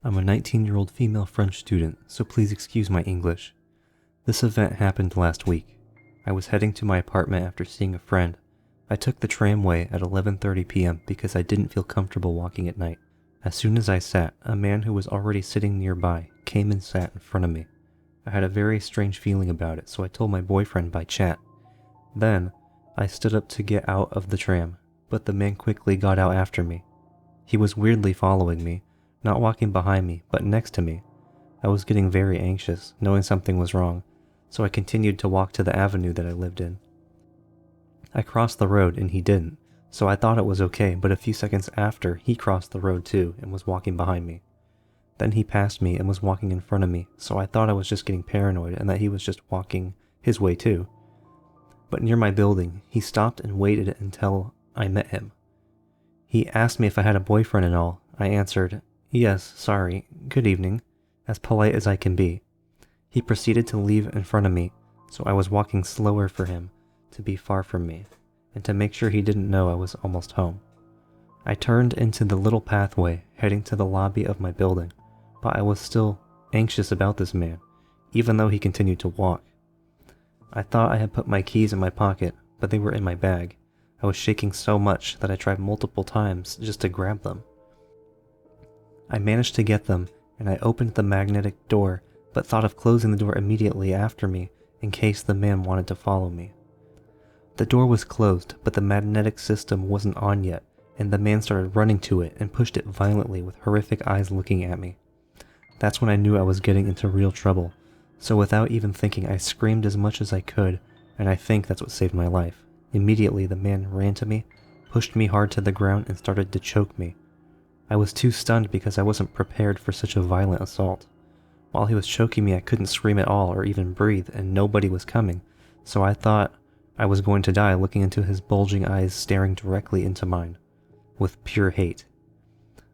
I'm a 19-year-old female French student, so please excuse my English. This event happened last week. I was heading to my apartment after seeing a friend. I took the tramway at 11:30 p.m. because I didn't feel comfortable walking at night. As soon as I sat, a man who was already sitting nearby came and sat in front of me. I had a very strange feeling about it, so I told my boyfriend by chat. Then, I stood up to get out of the tram, but the man quickly got out after me. He was weirdly following me, not walking behind me, but next to me. I was getting very anxious, knowing something was wrong, so I continued to walk to the avenue that I lived in. I crossed the road and he didn't, so I thought it was okay, but a few seconds after, he crossed the road too and was walking behind me. Then he passed me and was walking in front of me, so I thought I was just getting paranoid and that he was just walking his way too. But near my building, he stopped and waited until I met him. He asked me if I had a boyfriend and all. I answered, "Yes, sorry, good evening," as polite as I can be. He proceeded to leave in front of me, so I was walking slower for him to be far from me, and to make sure he didn't know I was almost home. I turned into the little pathway heading to the lobby of my building, but I was still anxious about this man, even though he continued to walk. I thought I had put my keys in my pocket, but they were in my bag. I was shaking so much that I tried multiple times just to grab them. I managed to get them, and I opened the magnetic door, but thought of closing the door immediately after me in case the man wanted to follow me. The door was closed, but the magnetic system wasn't on yet, and the man started running to it and pushed it violently with horrific eyes looking at me. That's when I knew I was getting into real trouble, so without even thinking I screamed as much as I could, and I think that's what saved my life. Immediately the man ran to me, pushed me hard to the ground, and started to choke me. I was too stunned because I wasn't prepared for such a violent assault. While he was choking me, I couldn't scream at all or even breathe, and nobody was coming, so I thought I was going to die looking into his bulging eyes staring directly into mine, with pure hate.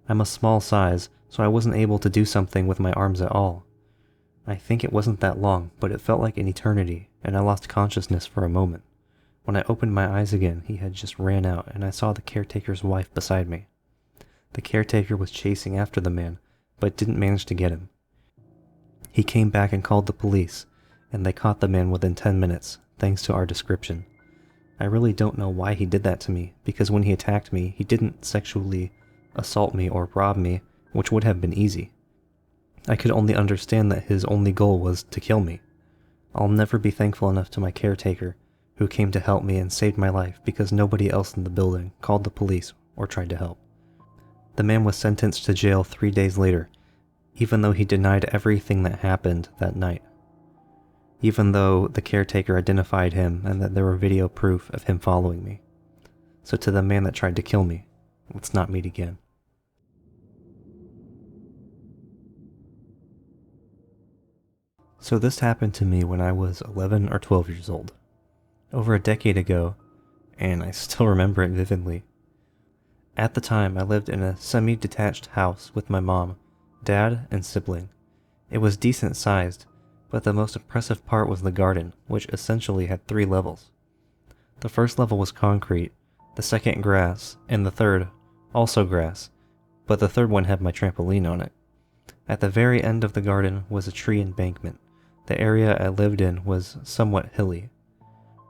I'm a small size, so I wasn't able to do something with my arms at all. I think it wasn't that long, but it felt like an eternity, and I lost consciousness for a moment. When I opened my eyes again, he had just ran out, and I saw the caretaker's wife beside me. The caretaker was chasing after the man, but didn't manage to get him. He came back and called the police, and they caught the man within 10 minutes, thanks to our description. I really don't know why he did that to me, because when he attacked me, he didn't sexually assault me or rob me, which would have been easy. I could only understand that his only goal was to kill me. I'll never be thankful enough to my caretaker, who came to help me and saved my life because nobody else in the building called the police or tried to help. The man was sentenced to jail 3 days later, even though he denied everything that happened that night. Even though the caretaker identified him and that there were video proof of him following me. So to the man that tried to kill me, let's not meet again. So this happened to me when I was 11 or 12 years old. Over a decade ago, and I still remember it vividly. At the time, I lived in a semi-detached house with my mom, dad, and sibling. It was decent sized, but the most impressive part was the garden, which essentially had 3 levels. The first level was concrete, the second grass, and the third also grass, but the third one had my trampoline on it. At the very end of the garden was a tree embankment. The area I lived in was somewhat hilly.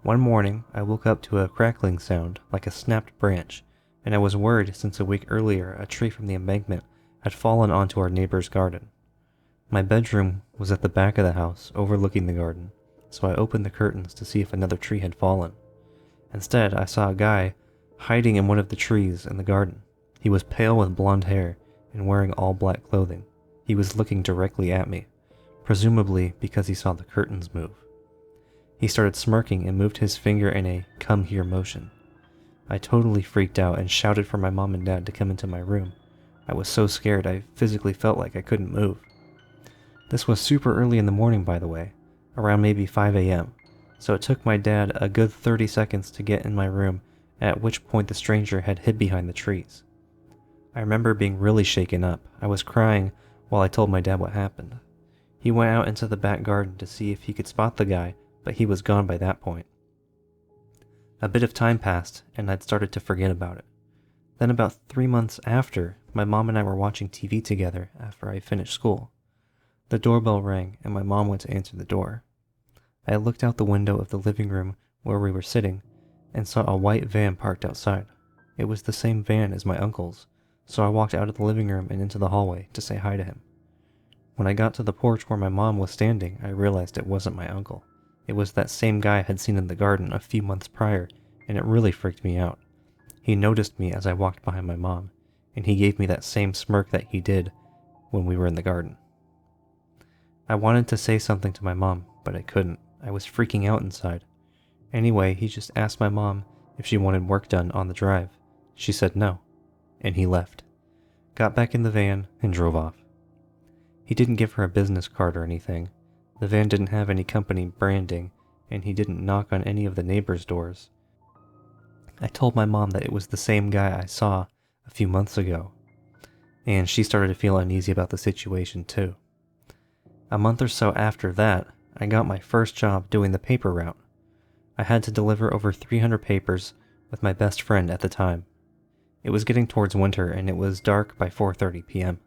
One morning, I woke up to a crackling sound, like a snapped branch, and I was worried since a week earlier a tree from the embankment had fallen onto our neighbor's garden. My bedroom was at the back of the house, overlooking the garden, so I opened the curtains to see if another tree had fallen. Instead, I saw a guy hiding in one of the trees in the garden. He was pale with blonde hair and wearing all black clothing. He was looking directly at me, presumably because he saw the curtains move. He started smirking and moved his finger in a "come here" motion. I totally freaked out and shouted for my mom and dad to come into my room. I was so scared I physically felt like I couldn't move. This was super early in the morning, by the way, around maybe 5 a.m., so it took my dad a good 30 seconds to get in my room, at which point the stranger had hid behind the trees. I remember being really shaken up. I was crying while I told my dad what happened. He went out into the back garden to see if he could spot the guy, but he was gone by that point. A bit of time passed, and I'd started to forget about it. Then about 3 months after, my mom and I were watching TV together after I finished school. The doorbell rang and my mom went to answer the door. I looked out the window of the living room where we were sitting and saw a white van parked outside. It was the same van as my uncle's, so I walked out of the living room and into the hallway to say hi to him. When I got to the porch where my mom was standing, I realized it wasn't my uncle. It was that same guy I had seen in the garden a few months prior, and it really freaked me out. He noticed me as I walked behind my mom, and he gave me that same smirk that he did when we were in the garden. I wanted to say something to my mom, but I couldn't. I was freaking out inside. Anyway, he just asked my mom if she wanted work done on the drive. She said no, and he left, got back in the van, and drove off. He didn't give her a business card or anything. The van didn't have any company branding, and he didn't knock on any of the neighbors' doors. I told my mom that it was the same guy I saw a few months ago, and she started to feel uneasy about the situation too. A month or so after that, I got my first job doing the paper route. I had to deliver over 300 papers with my best friend at the time. It was getting towards winter and it was dark by 4:30 p.m.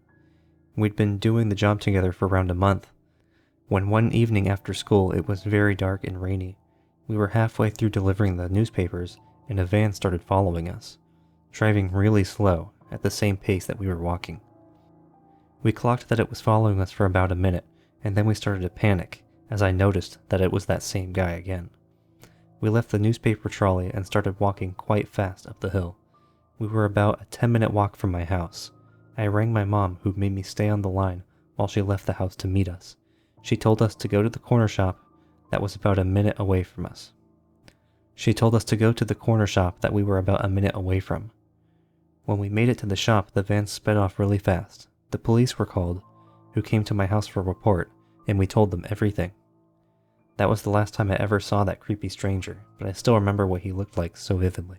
We'd been doing the job together for around a month, when one evening after school it was very dark and rainy. We were halfway through delivering the newspapers and a van started following us, driving really slow at the same pace that we were walking. We clocked that it was following us for about a minute, and then we started to panic as I noticed that it was that same guy again. We left the newspaper trolley and started walking quite fast up the hill. We were about a 10-minute walk from my house. I rang my mom, who made me stay on the line while she left the house to meet us. She told us to go to the corner shop that was about a minute away from us. When we made it to the shop, the van sped off really fast. The police were called, who came to my house for a report, and we told them everything. That was the last time I ever saw that creepy stranger, but I still remember what he looked like so vividly.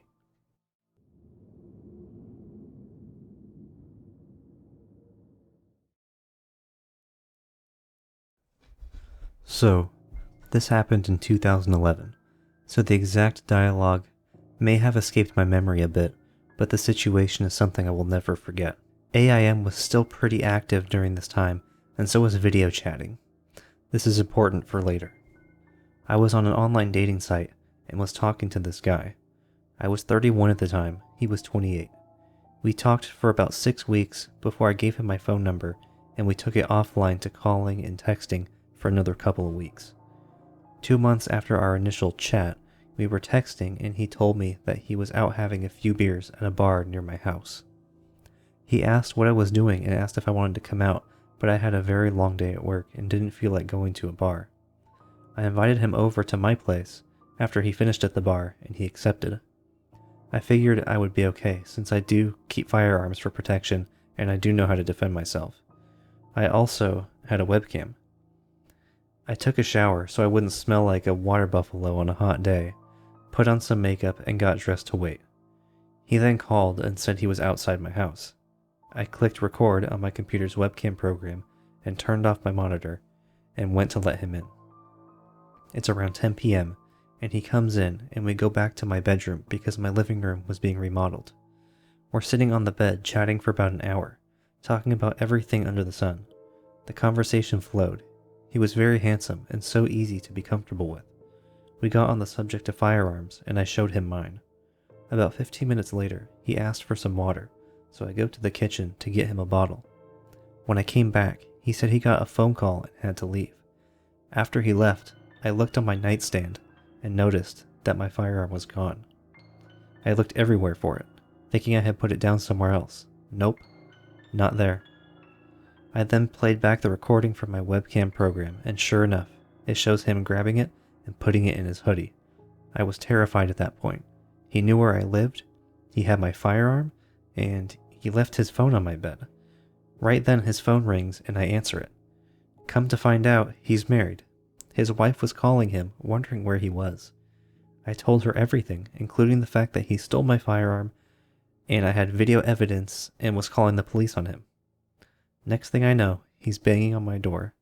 So, this happened in 2011, so the exact dialogue may have escaped my memory a bit, but the situation is something I will never forget. AIM was still pretty active during this time, and so was video chatting. This is important for later. I was on an online dating site and was talking to this guy. I was 31 at the time, he was 28. We talked for about 6 weeks before I gave him my phone number, and we took it offline to calling and texting for another couple of weeks. 2 months after our initial chat, we were texting and he told me that he was out having a few beers at a bar near my house. He asked what I was doing and asked if I wanted to come out, but I had a very long day at work and didn't feel like going to a bar. I invited him over to my place after he finished at the bar and he accepted. I figured I would be okay since I do keep firearms for protection and I do know how to defend myself. I also had a webcam. I took a shower so I wouldn't smell like a water buffalo on a hot day, put on some makeup and got dressed to wait. He then called and said he was outside my house. I clicked record on my computer's webcam program and turned off my monitor and went to let him in. It's around 10 p.m. and he comes in and we go back to my bedroom because my living room was being remodeled. We're sitting on the bed chatting for about an hour, talking about everything under the sun. The conversation flowed. He was very handsome and so easy to be comfortable with. We got on the subject of firearms and I showed him mine. About 15 minutes later, he asked for some water, so I go to the kitchen to get him a bottle. When I came back, he said he got a phone call and had to leave. After he left, I looked on my nightstand and noticed that my firearm was gone. I looked everywhere for it, thinking I had put it down somewhere else. Nope, not there. I then played back the recording from my webcam program, and sure enough, it shows him grabbing it and putting it in his hoodie. I was terrified at that point. He knew where I lived, he had my firearm, and he left his phone on my bed. Right then his phone rings and I answer it. Come to find out, he's married. His wife was calling him, wondering where he was. I told her everything, including the fact that he stole my firearm, and I had video evidence and was calling the police on him. Next thing I know, he's banging on my door.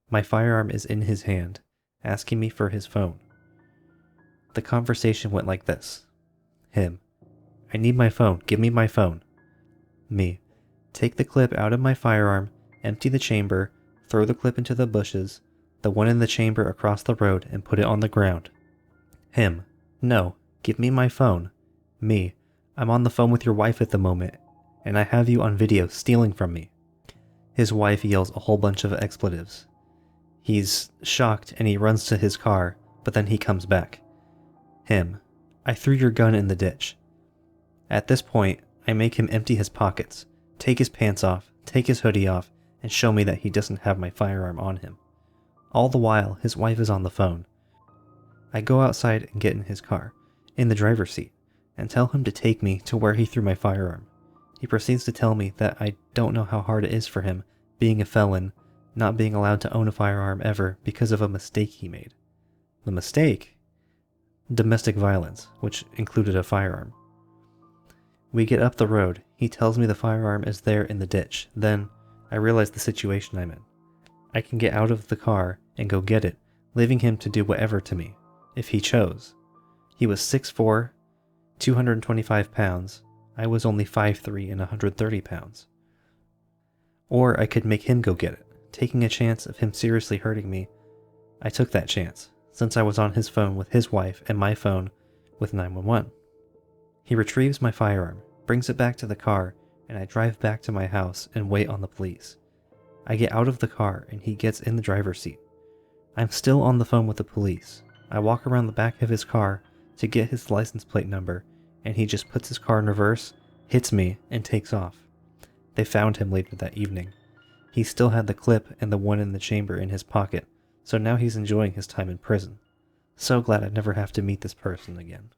My firearm is in his hand, asking me for his phone. The conversation went like this. Him. I need my phone. Give me my phone. Me. Take the clip out of my firearm, empty the chamber, throw the clip into the bushes, the one in the chamber across the road, and put it on the ground. Him. No. Give me my phone. Me. I'm on the phone with your wife at the moment, and I have you on video stealing from me. His wife yells a whole bunch of expletives. He's shocked and he runs to his car, but then he comes back. Him. I threw your gun in the ditch. At this point, I make him empty his pockets, take his pants off, take his hoodie off, and show me that he doesn't have my firearm on him. All the while, his wife is on the phone. I go outside and get in his car, in the driver's seat, and tell him to take me to where he threw my firearm. He proceeds to tell me that I don't know how hard it is for him, being a felon, not being allowed to own a firearm ever because of a mistake he made. The mistake? Domestic violence, which included a firearm. We get up the road. He tells me the firearm is there in the ditch. Then, I realize the situation I'm in. I can get out of the car and go get it, leaving him to do whatever to me, if he chose. He was 6'4", 225 pounds. I was only 5'3" and 130 pounds. Or I could make him go get it, taking a chance of him seriously hurting me. I took that chance, since I was on his phone with his wife and my phone with 911. He retrieves my firearm, brings it back to the car, and I drive back to my house and wait on the police. I get out of the car and he gets in the driver's seat. I'm still on the phone with the police. I walk around the back of his car to get his license plate number, and he just puts his car in reverse, hits me, and takes off. They found him later that evening. He still had the clip and the one in the chamber in his pocket, so now he's enjoying his time in prison. So glad I never have to meet this person again.